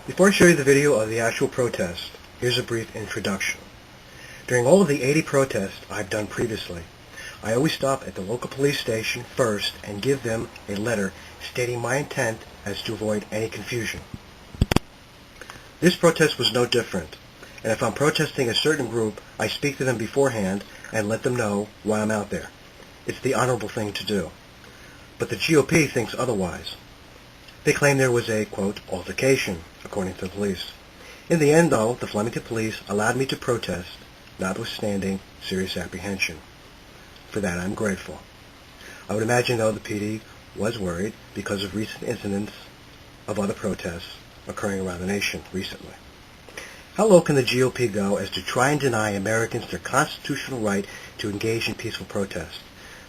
Before I show you the video of the actual protest, here's a brief introduction. During all of the 80 protests I've done previously, I always stop at the local police station first and give them a letter stating my intent as to avoid any confusion. This protest was no different, and if I'm protesting a certain group, I speak to them beforehand and let them know why I'm out there. It's the honorable thing to do. But the GOP thinks otherwise. They claim there was a, quote, altercation, according to the police. In the end, though, the Flemington police allowed me to protest, notwithstanding serious apprehension. For that, I'm grateful. I would imagine, though, the PD was worried because of recent incidents of other protests occurring around the nation recently. How low can the GOP go as to try and deny Americans their constitutional right to engage in peaceful protest?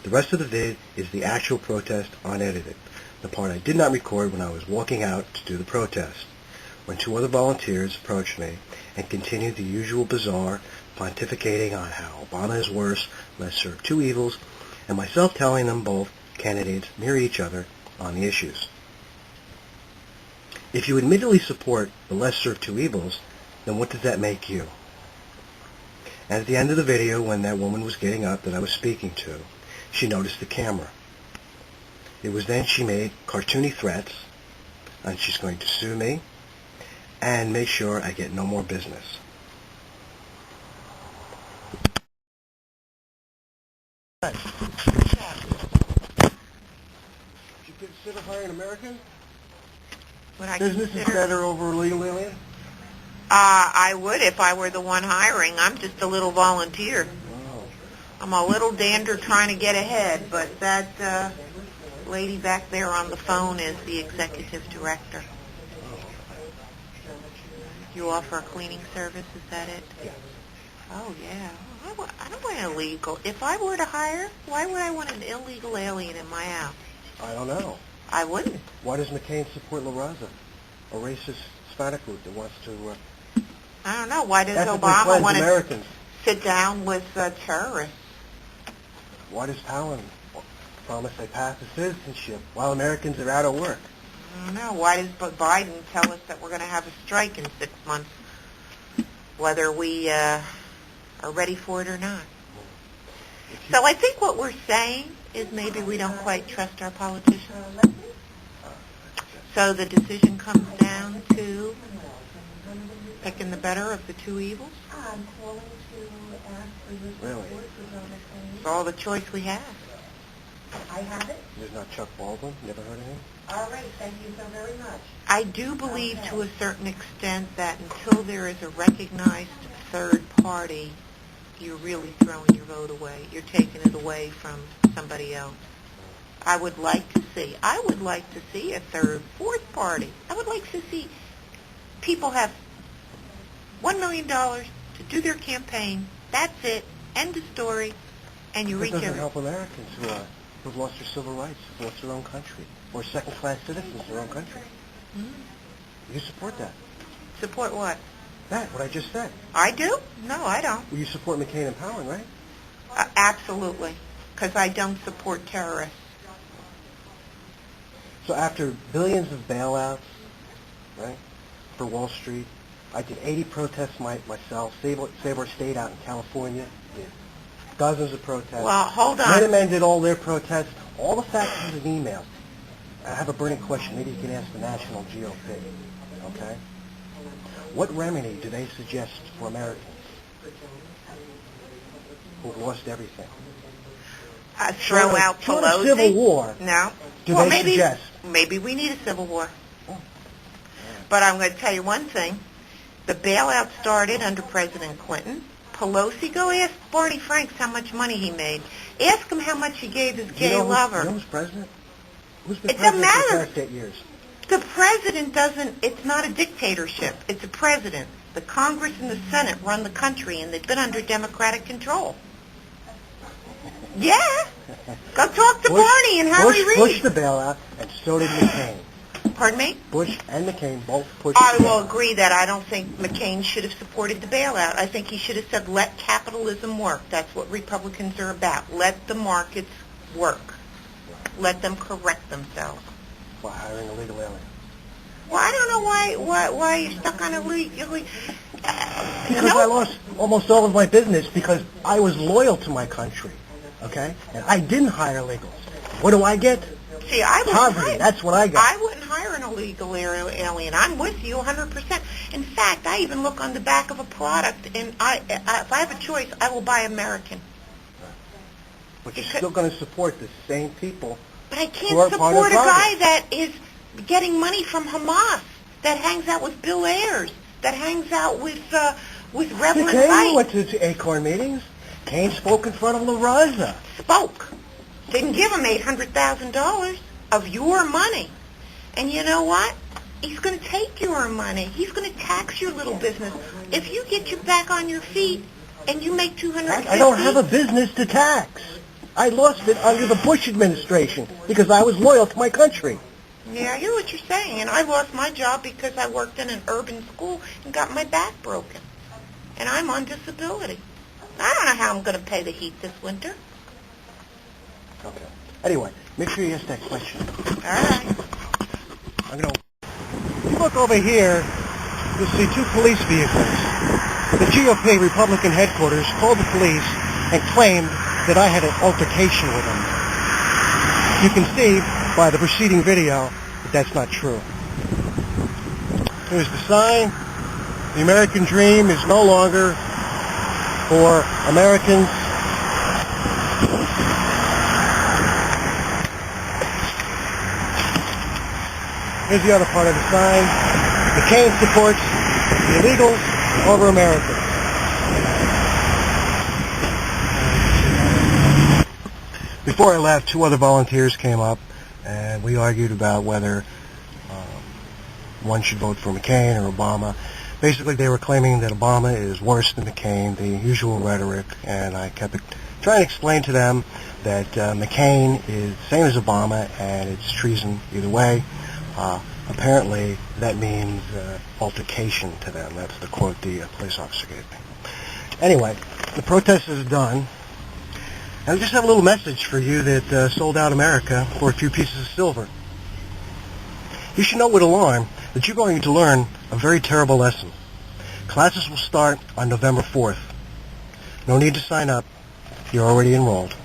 The rest of the vid is the actual protest unedited, the part I did not record when I was walking out to do the protest, when two other volunteers approached me and continued the usual bizarre pontificating on how Obama is worse, lesser of two evils, and myself telling them both candidates mirror each other on the issues. If you admittedly support the lesser of two evils, then what does that make you? And at the end of the video, when that woman was getting up that I was speaking to, she noticed the camera. It was then she made cartoony threats, and she's going to sue me and make sure I get no more business. Did you consider hiring Americans? Business is better over illegal alien? I would if I were the one hiring. I'm just a little volunteer. Oh. I'm a little dander trying to get ahead, but that lady back there on the phone is the executive director. You offer a cleaning service, is that it? Yes. Oh, yeah. I don't want an illegal. If I were to hire, why would I want an illegal alien in my house? I don't know. I wouldn't. Why does McCain support La Raza, a racist Hispanic group that wants to... I don't know. Why does ethnically Obama cleanse want to Americans? sit down with terrorists? Why does Palin promise a path to citizenship while Americans are out of work? I don't know. Why does Biden tell us that we're going to have a strike in 6 months, whether we are ready for it or not? So I think what we're saying is maybe we don't quite trust our politicians. So the decision comes down to picking the better of the two evils? Really? It's all the choice we have. I have it. There's not Chuck Baldwin? Never heard of him? All right, thank you so very much. I do believe to a certain extent that until there is a recognized third party, you're really throwing your vote away. You're taking it away from somebody else. I would like to see a third, fourth party. I would like to see people have $1 million to do their campaign. That's it. End of story. And you reach That doesn't every... help Americans who've lost their civil rights, who've lost their own country, or second-class citizens in their own country. You support that? Support what? That, what I just said. I do? No, I don't. Well, you support McCain and Palin, right? Absolutely. Because I don't support terrorists. So after billions of bailouts, right, for Wall Street, I did 80 protests myself, Save Our State out in California, did dozens of protests. Well, hold on. Minutemen did all their protests, all the faxes and emails. I have a burning question. Maybe you can ask the national GOP, okay? What remedy do they suggest for Americans who've lost everything? Throw out Short Pelosi. of civil war, No. do Well, they suggest? Maybe we need a civil war. But I'm going to tell you one thing. The bailout started under President Clinton. Pelosi, go ask Barney Franks how much money he made. Ask him how much he gave his gay lover. You know who's president? Who's been It doesn't president for the matter. past 8 years? The president doesn't, it's not a dictatorship. It's a president. The Congress and the Senate run the country, and they've been under Democratic control. Yeah. Go talk to Barney and Harry Reid. Bush the bailout, and so did McCain. Pardon me? Bush and McCain both pushed I the will bailout. agree that I don't think McCain should have supported the bailout. I think he should have said, let capitalism work. That's what Republicans are about. Let the markets work. Let them correct themselves. By hiring illegal aliens. Well, I don't know why why are you stuck on illegally? Because I lost almost all of my business because I was loyal to my country, okay? And I didn't hire illegals. What do I get? See, I wouldn't Poverty, hire- that's what I got. I wouldn't hire an illegal alien. I'm with you 100%. In fact, I even look on the back of a product, and if I have a choice, I will buy American. But you're still going to support the same people. But I can't who are part of support a Congress. guy that is getting money from Hamas, that hangs out with Bill Ayers, that hangs out with Reverend Kane Wright. went to Acorn meetings. Kane spoke in front of La Raza. Spoke. Didn't give him $800,000 of your money. And you know what? He's going to take your money. He's going to tax your little business. If you get you back on your feet and you make $250,000, I don't have a business to tax. I lost it under the Bush administration because I was loyal to my country. Yeah, I hear what you're saying. And I lost my job because I worked in an urban school and got my back broken. And I'm on disability. I don't know how I'm going to pay the heat this winter. Okay. Anyway, make sure you ask that question. All right. If you look over here, you'll see two police vehicles. The GOP Republican headquarters called the police and claimed that I had an altercation with them. You can see by the preceding video that that's not true. Here's the sign. The American dream is no longer for Americans. Here's the other part of the sign. McCain supports the illegals over Americans. Before I left, two other volunteers came up, and we argued about whether one should vote for McCain or Obama. Basically, they were claiming that Obama is worse than McCain, the usual rhetoric, and I kept trying to explain to them that McCain is the same as Obama, and it's treason either way. Apparently, that means altercation to them. That's the quote the police officer gave me. Anyway, the protest is done. And I just have a little message for you that sold out America for a few pieces of silver. You should know with alarm that you're going to learn a very terrible lesson. Classes will start on November 4th. No need to sign up. You're already enrolled.